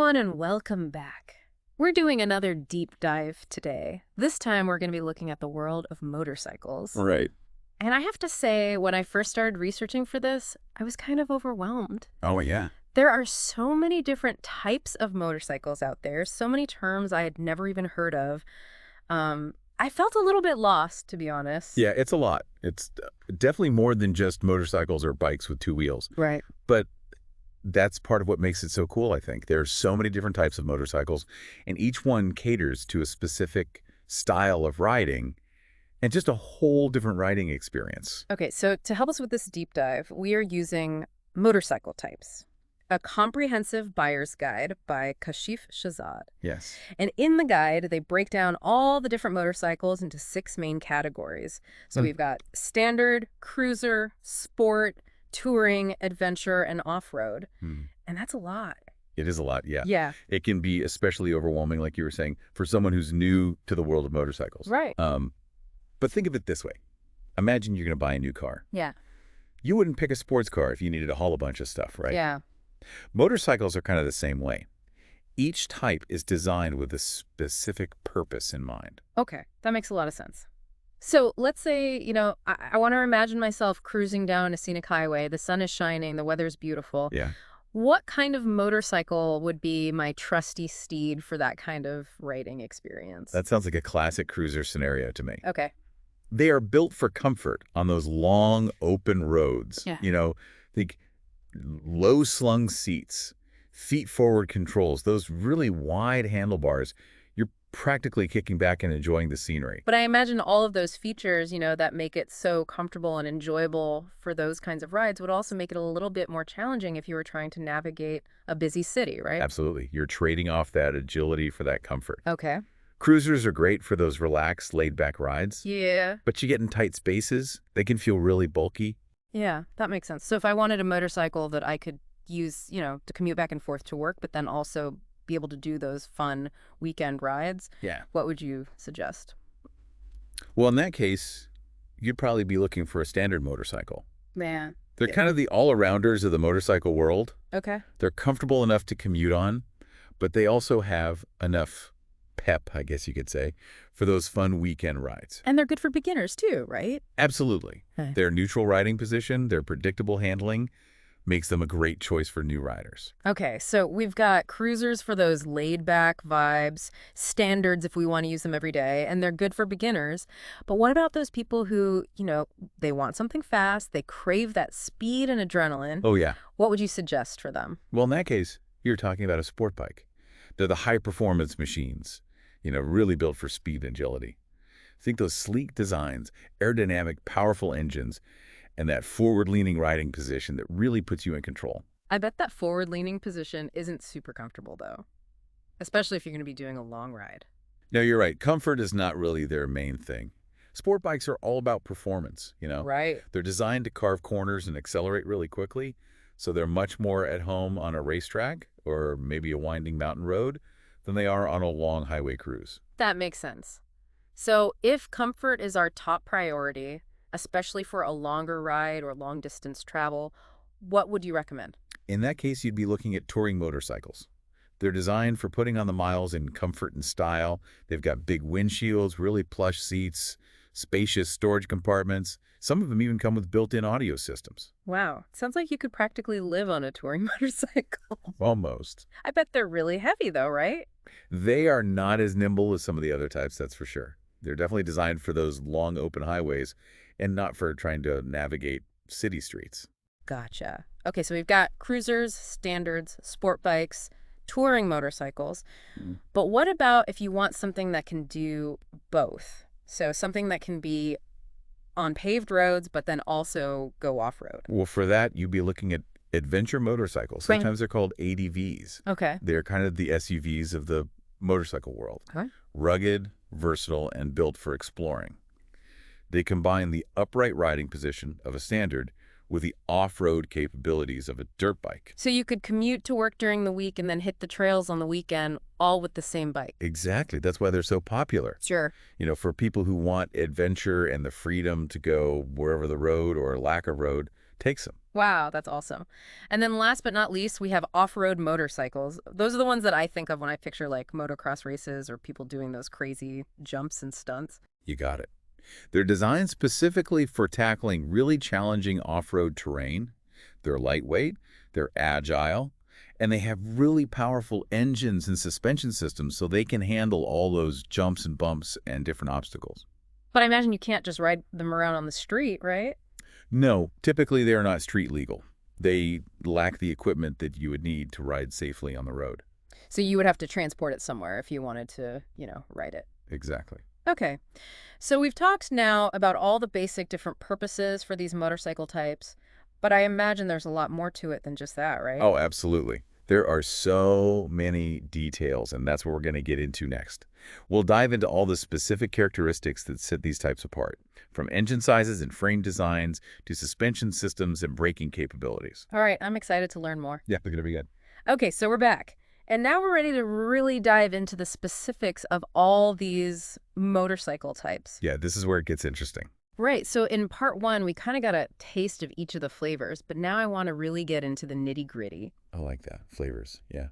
everyone, and welcome back. We're doing another deep dive today. This time, we're going to be looking at the world of motorcycles. Right. And I have to say, when I first started researching for this, I was kind of overwhelmed. Oh, yeah. There are so many different types of motorcycles out there, so many terms I had never even heard of. I felt a little bit lost, to be honest. Yeah, it's a lot. It's definitely more than just motorcycles or bikes with two wheels. Right. But that's part of what makes it so cool, I think. There's so many different types of motorcycles, and each one caters to a specific style of riding and just a whole different riding experience. Okay, so to help us with this deep dive, we are using Motorcycle Types, a comprehensive buyer's guide by Kashif Shahzad. Yes. And in the guide, they break down all the different motorcycles into 6 main categories. So we've got standard, cruiser, sport, touring, adventure, and off-road. And that's a lot. It is a lot, yeah. Yeah. It can be especially overwhelming, like you were saying, for someone who's new to the world of motorcycles. Right. But think of it this way. Imagine you're going to buy a new car. Yeah. You wouldn't pick a sports car if you needed to haul a bunch of stuff, right? Yeah. Motorcycles are kind of the same way. Each type is designed with a specific purpose in mind. Okay, that makes a lot of sense. So let's say, I want to imagine myself cruising down a scenic highway. The sun is shining. The weather's beautiful. Yeah. What kind of motorcycle would be my trusty steed for that kind of riding experience? That sounds like a classic cruiser scenario to me. Okay. They are built for comfort on those long, open roads. Yeah. Think low-slung seats, feet-forward controls, those really wide handlebars. You're practically kicking back and enjoying the scenery. But I imagine all of those features, that make it so comfortable and enjoyable for those kinds of rides would also make it a little bit more challenging if you were trying to navigate a busy city, right? Absolutely. You're trading off that agility for that comfort. Okay. Cruisers are great for those relaxed, laid-back rides. Yeah. But you get in tight spaces, they can feel really bulky. Yeah, that makes sense. So if I wanted a motorcycle that I could use, to commute back and forth to work, but then also be able to do those fun weekend rides, what would you suggest? Well, in that case, you'd probably be looking for a standard motorcycle. Man. They're kind of the all-arounders of the motorcycle world. Okay. They're comfortable enough to commute on, but they also have enough pep, I guess you could say, for those fun weekend rides. And they're good for beginners too, right? Absolutely. Okay. Their neutral riding position, their predictable handling makes them a great choice for new riders. Okay, so we've got cruisers for those laid-back vibes, standards if we want to use them every day, and they're good for beginners. But what about those people who, they want something fast, they crave that speed and adrenaline? Oh, yeah. What would you suggest for them? Well, in that case, you're talking about a sport bike. They're the high-performance machines, really built for speed and agility. Think those sleek designs, aerodynamic, powerful engines, and that forward-leaning riding position that really puts you in control. I bet that forward-leaning position isn't super comfortable, though, especially if you're going to be doing a long ride. No, you're right. Comfort is not really their main thing. Sport bikes are all about performance, Right. They're designed to carve corners and accelerate really quickly, so they're much more at home on a racetrack or maybe a winding mountain road than they are on a long highway cruise. That makes sense. So if comfort is our top priority, especially for a longer ride or long-distance travel, what would you recommend? In that case, you'd be looking at touring motorcycles. They're designed for putting on the miles in comfort and style. They've got big windshields, really plush seats, spacious storage compartments. Some of them even come with built-in audio systems. Wow. Sounds like you could practically live on a touring motorcycle. Almost. I bet they're really heavy, though, right? They are not as nimble as some of the other types, that's for sure. They're definitely designed for those long open highways and not for trying to navigate city streets. Gotcha. Okay, so we've got cruisers, standards, sport bikes, touring motorcycles. But what about if you want something that can do both? So something that can be on paved roads, but then also go off-road. Well, for that, you'd be looking at adventure motorcycles. Right. Sometimes they're called ADVs. Okay. They're kind of the SUVs of the motorcycle world. Okay. Rugged, versatile, and built for exploring. They combine the upright riding position of a standard with the off-road capabilities of a dirt bike. So you could commute to work during the week and then hit the trails on the weekend, all with the same bike. Exactly. That's why they're so popular. Sure. For people who want adventure and the freedom to go wherever the road or lack of road takes them. Wow, that's awesome. And then last but not least, we have off-road motorcycles. Those are the ones that I think of when I picture like motocross races or people doing those crazy jumps and stunts. You got it. They're designed specifically for tackling really challenging off-road terrain. They're lightweight, they're agile, and they have really powerful engines and suspension systems so they can handle all those jumps and bumps and different obstacles. But I imagine you can't just ride them around on the street, right? No, typically they are not street legal. They lack the equipment that you would need to ride safely on the road. So you would have to transport it somewhere if you wanted to, ride it. Exactly. Okay. So we've talked now about all the basic different purposes for these motorcycle types, but I imagine there's a lot more to it than just that, right? Oh, absolutely. There are so many details, and that's what we're going to get into next. We'll dive into all the specific characteristics that set these types apart, from engine sizes and frame designs to suspension systems and braking capabilities. All right, I'm excited to learn more. Yeah, they're going to be good. Okay, so we're back. And now we're ready to really dive into the specifics of all these motorcycle types. Yeah, this is where it gets interesting. Right, so in part one, we kind of got a taste of each of the flavors, but now I want to really get into the nitty-gritty. I like that. Flavors, yeah.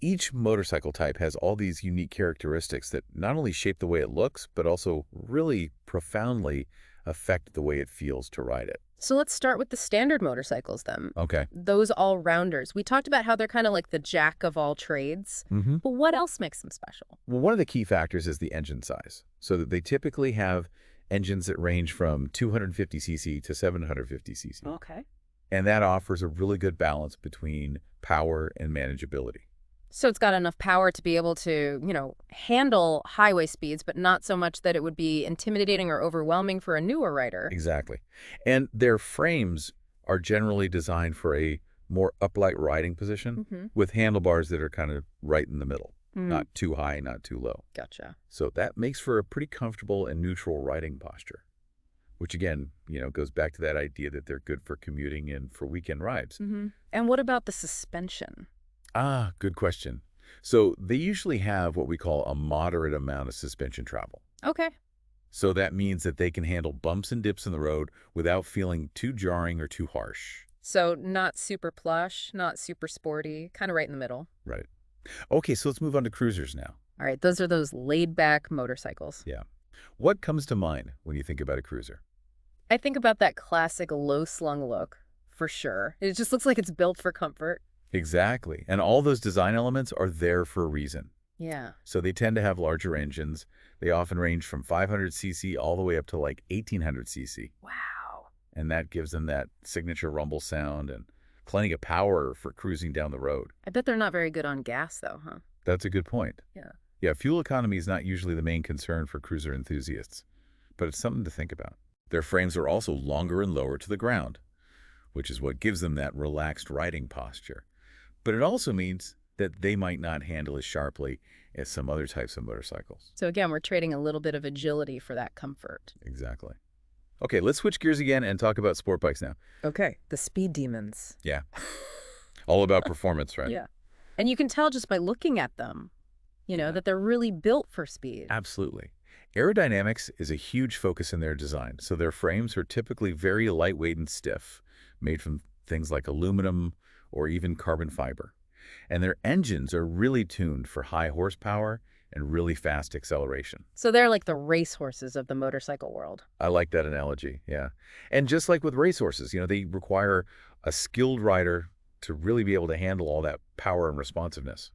Each motorcycle type has all these unique characteristics that not only shape the way it looks, but also really profoundly affect the way it feels to ride it. So let's start with the standard motorcycles then. Okay. Those all-rounders. We talked about how they're kind of like the jack of all trades, but what else makes them special? Well, one of the key factors is the engine size. So that they typically have engines that range from 250cc to 750cc. Okay. And that offers a really good balance between power and manageability. So it's got enough power to be able to, handle highway speeds, but not so much that it would be intimidating or overwhelming for a newer rider. Exactly. And their frames are generally designed for a more upright riding position with handlebars that are kind of right in the middle, not too high, not too low. Gotcha. So that makes for a pretty comfortable and neutral riding posture, which again, goes back to that idea that they're good for commuting and for weekend rides. And what about the suspension? Ah, good question. So they usually have what we call a moderate amount of suspension travel. Okay. So that means that they can handle bumps and dips in the road without feeling too jarring or too harsh. So not super plush, not super sporty, kind of right in the middle. Right. Okay, so let's move on to cruisers now. All right, those are those laid-back motorcycles. Yeah. What comes to mind when you think about a cruiser? I think about that classic low-slung look, for sure. It just looks like it's built for comfort. Exactly. And all those design elements are there for a reason. Yeah. So they tend to have larger engines. They often range from 500cc all the way up to like 1800cc. Wow. And that gives them that signature rumble sound and plenty of power for cruising down the road. I bet they're not very good on gas, though, huh? That's a good point. Yeah. Yeah, fuel economy is not usually the main concern for cruiser enthusiasts, but it's something to think about. Their frames are also longer and lower to the ground, which is what gives them that relaxed riding posture. But it also means that they might not handle as sharply as some other types of motorcycles. So again, we're trading a little bit of agility for that comfort. Exactly. Okay, let's switch gears again and talk about sport bikes now. Okay, the speed demons. Yeah. All about performance, right? Yeah. And you can tell just by looking at them, that they're really built for speed. Absolutely. Aerodynamics is a huge focus in their design, so their frames are typically very lightweight and stiff, made from things like aluminum or even carbon fiber. And their engines are really tuned for high horsepower and really fast acceleration. So they're like the racehorses of the motorcycle world. I like that analogy, yeah. And just like with racehorses, they require a skilled rider to really be able to handle all that power and responsiveness.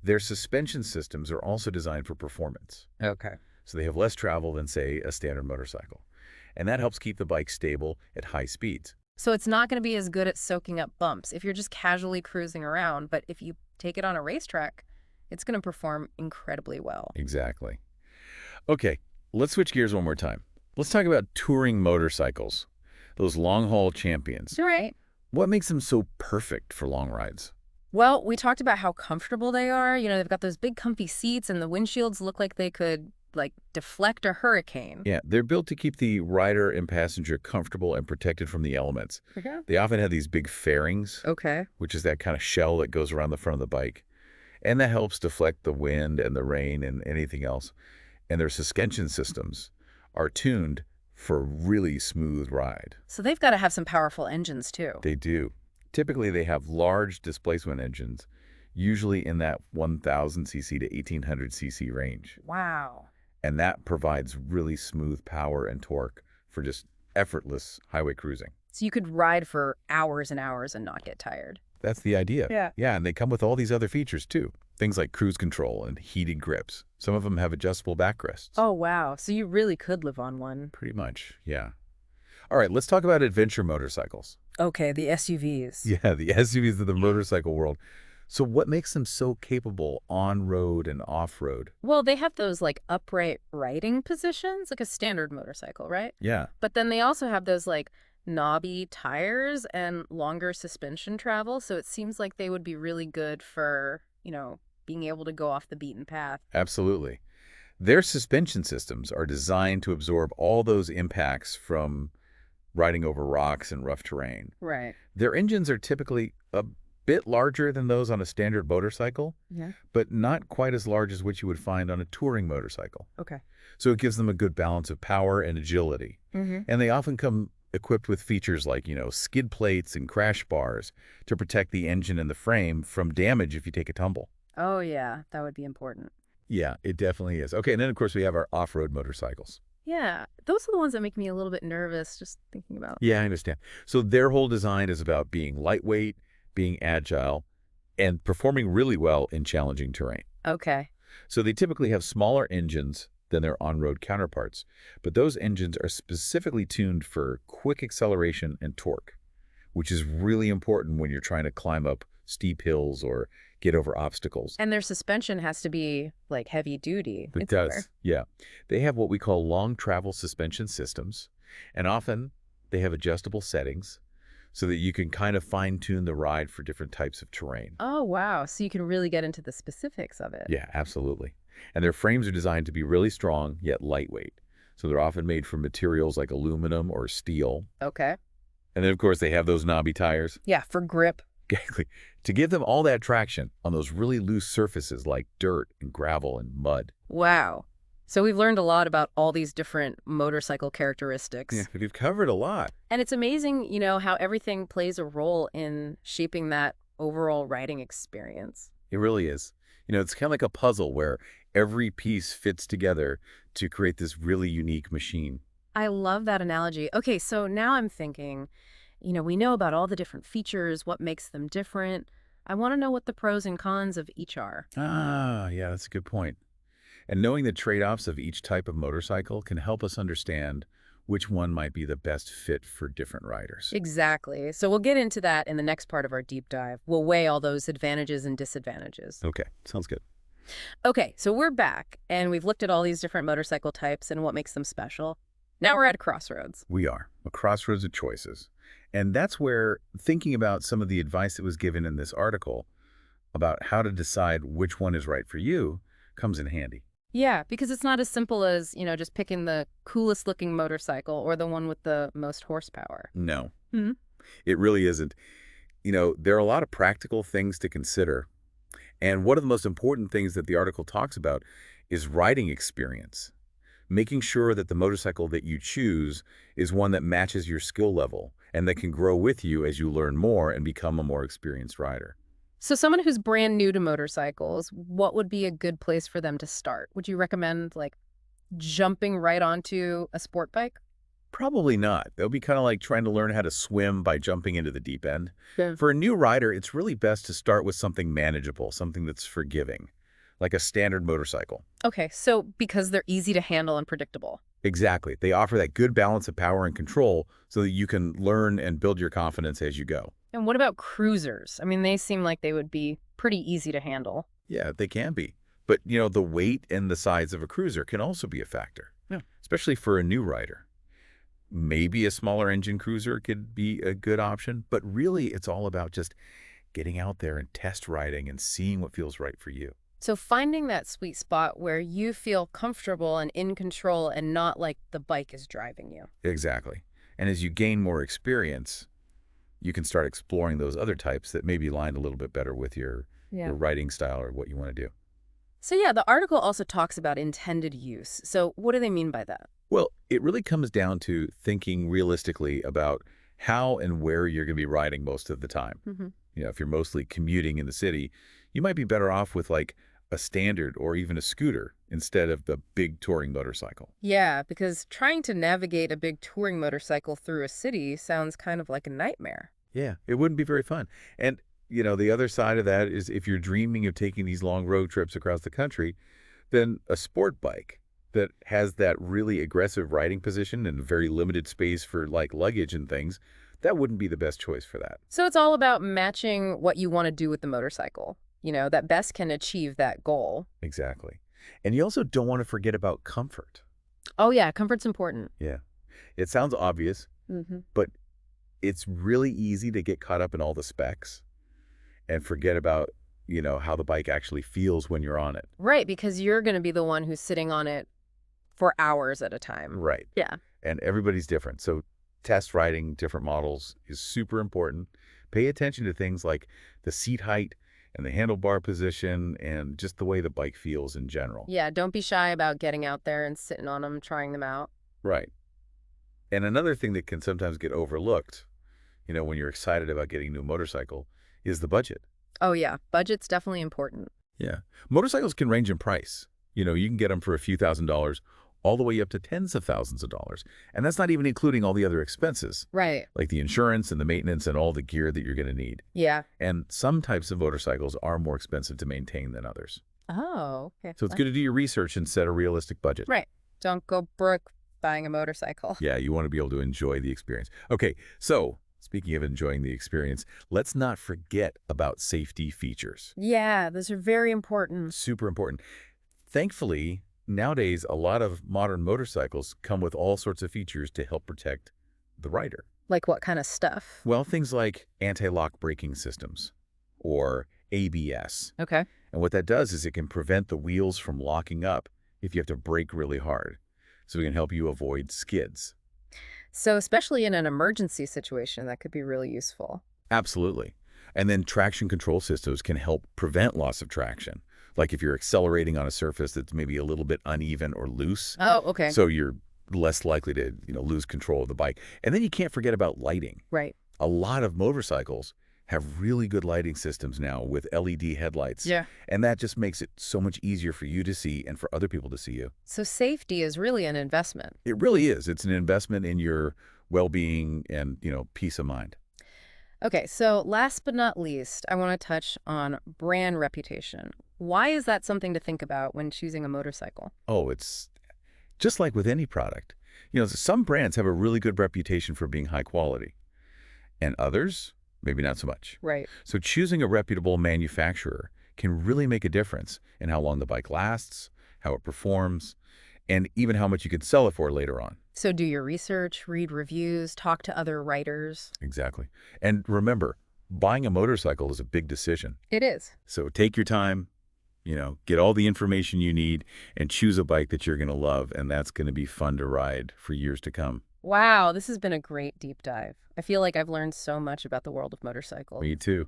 Their suspension systems are also designed for performance. Okay. So they have less travel than, say, a standard motorcycle. And that helps keep the bike stable at high speeds. So it's not going to be as good at soaking up bumps if you're just casually cruising around, but if you take it on a racetrack, it's going to perform incredibly well. Exactly. Okay, let's switch gears one more time. Let's talk about touring motorcycles, those long-haul champions. All right. What makes them so perfect for long rides? Well, we talked about how comfortable they are. They've got those big comfy seats and the windshields look like they could deflect a hurricane. Yeah, they're built to keep the rider and passenger comfortable and protected from the elements. Okay. They often have these big fairings, Okay. which is that kind of shell that goes around the front of the bike. And that helps deflect the wind and the rain and anything else. And their suspension systems are tuned for a really smooth ride. So they've got to have some powerful engines too. They do. Typically, they have large displacement engines, usually in that 1,000 cc to 1,800 cc range. Wow. And that provides really smooth power and torque for just effortless highway cruising. So you could ride for hours and hours and not get tired. That's the idea. Yeah. Yeah, and they come with all these other features too. Things like cruise control and heated grips. Some of them have adjustable backrests. Oh, wow. So you really could live on one. Pretty much, yeah. All right, let's talk about adventure motorcycles. Okay, the SUVs. Yeah, the SUVs of the motorcycle world. So what makes them so capable on-road and off-road? Well, they have those like upright riding positions, like a standard motorcycle, right? Yeah, But then they also have those like knobby tires and longer suspension travel. So it seems like they would be really good for, being able to go off the beaten path. absolutely. Their suspension systems are designed to absorb all those impacts from riding over rocks and rough terrain. Right. Their engines are typically a bit larger than those on a standard motorcycle, Yeah. but not quite as large as what you would find on a touring motorcycle. Okay. So it gives them a good balance of power and agility. Mm-hmm. And they often come equipped with features like, skid plates and crash bars to protect the engine and the frame from damage if you take a tumble. Oh, yeah. That would be important. Yeah, it definitely is. Okay, and then of course we have our off-road motorcycles. Yeah. Those are the ones that make me a little bit nervous just thinking about. Yeah, I understand. So their whole design is about being lightweight, being agile, and performing really well in challenging terrain. Okay. So they typically have smaller engines than their on-road counterparts, but those engines are specifically tuned for quick acceleration and torque, which is really important when you're trying to climb up steep hills or get over obstacles. And their suspension has to be like heavy duty. It does, yeah. They have what we call long travel suspension systems, and often they have adjustable settings so that you can kind of fine-tune the ride for different types of terrain. Oh, wow. So you can really get into the specifics of it. Yeah, absolutely. And their frames are designed to be really strong, yet lightweight. So they're often made from materials like aluminum or steel. Okay. And then, of course, they have those knobby tires. Yeah, for grip. Exactly. To give them all that traction on those really loose surfaces like dirt and gravel and mud. Wow. So we've learned a lot about all these different motorcycle characteristics. Yeah, we've covered a lot. And it's amazing, how everything plays a role in shaping that overall riding experience. It really is. It's kind of like a puzzle where every piece fits together to create this really unique machine. I love that analogy. Okay, so now I'm thinking, we know about all the different features, what makes them different. I want to know what the pros and cons of each are. Ah, yeah, that's a good point. And knowing the trade-offs of each type of motorcycle can help us understand which one might be the best fit for different riders. Exactly. So we'll get into that in the next part of our deep dive. We'll weigh all those advantages and disadvantages. Okay, sounds good. Okay, so we're back, and we've looked at all these different motorcycle types and what makes them special. Now we're at a crossroads. We are a crossroads of choices. And that's where thinking about some of the advice that was given in this article about how to decide which one is right for you comes in handy. Yeah, because it's not as simple as, just picking the coolest looking motorcycle or the one with the most horsepower. No, Hmm. it really isn't. There are a lot of practical things to consider. And one of the most important things that the article talks about is riding experience. Making sure that the motorcycle that you choose is one that matches your skill level and that can grow with you as you learn more and become a more experienced rider. So someone who's brand new to motorcycles, what would be a good place for them to start? Would you recommend like jumping right onto a sport bike? Probably not. That would be kind of like trying to learn how to swim by jumping into the deep end. Yeah. For a new rider, it's really best to start with something manageable, something that's forgiving, like a standard motorcycle. Okay, so because they're easy to handle and predictable. Exactly. They offer that good balance of power and control so that you can learn and build your confidence as you go. And what about cruisers? I mean, they seem like they would be pretty easy to handle. Yeah, they can be. But, the weight and the size of a cruiser can also be a factor. Yeah. Especially for a new rider. Maybe a smaller engine cruiser could be a good option, but really it's all about just getting out there and test riding and seeing what feels right for you. So finding that sweet spot where you feel comfortable and in control and not like the bike is driving you. Exactly. And as you gain more experience, you can start exploring those other types that maybe align a little bit better with your riding style or what you want to do. So yeah, the article also talks about intended use. So what do they mean by that? Well, it really comes down to thinking realistically about how and where you're going to be riding most of the time. Hmm. If you're mostly commuting in the city, you might be better off with like a standard or even a scooter instead of the big touring motorcycle. Yeah, because trying to navigate a big touring motorcycle through a city sounds kind of like a nightmare. Yeah, it wouldn't be very fun. And, the other side of that is if you're dreaming of taking these long road trips across the country, then a sport bike that has that really aggressive riding position and very limited space for like luggage and things, that wouldn't be the best choice for that. So it's all about matching what you want to do with the motorcycle, that best can achieve that goal. Exactly. And you also don't want to forget about comfort. Oh yeah, comfort's important. Yeah. It sounds obvious, Hmm. but it's really easy to get caught up in all the specs and forget about, how the bike actually feels when you're on it. Right, because you're going to be the one who's sitting on it for hours at a time. Right. Yeah. And everybody's different. So test riding different models is super important. Pay attention to things like the seat height and the handlebar position and just the way the bike feels in general. Yeah, don't be shy about getting out there and sitting on them, trying them out. Right. And another thing that can sometimes get overlooked, when you're excited about getting a new motorcycle, is the budget. Oh yeah, budget's definitely important. Yeah. Motorcycles can range in price. You can get them for a few $1,000s all the way up to tens of thousands of dollars. And that's not even including all the other expenses, Right. like the insurance and the maintenance and all the gear that you're going to need. Yeah. And some types of motorcycles are more expensive to maintain than others. Oh, okay. So it's good to do your research and set a realistic budget. Right. Don't go broke buying a motorcycle. Yeah, you want to be able to enjoy the experience. Okay, so speaking of enjoying the experience, let's not forget about safety features. Yeah, those are very important. Super important. Thankfully, nowadays, a lot of modern motorcycles come with all sorts of features to help protect the rider. Like what kind of stuff? Well, things like anti-lock braking systems or ABS. Okay. And what that does is it can prevent the wheels from locking up if you have to brake really hard. So it can help you avoid skids. So especially in an emergency situation, that could be really useful. Absolutely. And then traction control systems can help prevent loss of traction. Like if you're accelerating on a surface that's maybe a little bit uneven or loose, Oh, okay. so you're less likely to, lose control of the bike. And then you can't forget about lighting. Right. A lot of motorcycles have really good lighting systems now with LED headlights. Yeah. And that just makes it so much easier for you to see and for other people to see you. So safety is really an investment. It really is. It's an investment in your well-being and, peace of mind. Okay, so last but not least, I want to touch on brand reputation. Why is that something to think about when choosing a motorcycle? Oh, it's just like with any product. Some brands have a really good reputation for being high quality, and others, maybe not so much. Right. So choosing a reputable manufacturer can really make a difference in how long the bike lasts, how it performs, and even how much you could sell it for later on. So do your research, read reviews, talk to other writers. Exactly. And remember, buying a motorcycle is a big decision. It is. So take your time, get all the information you need and choose a bike that you're going to love, and that's going to be fun to ride for years to come. Wow, this has been a great deep dive. I feel like I've learned so much about the world of motorcycles. Me too.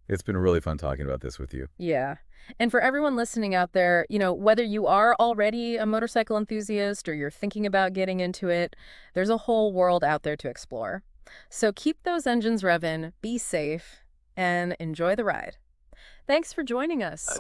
It's been really fun talking about this with you. Yeah. And for everyone listening out there, whether you are already a motorcycle enthusiast or you're thinking about getting into it, there's a whole world out there to explore. So keep those engines revving, be safe, and enjoy the ride. Thanks for joining us.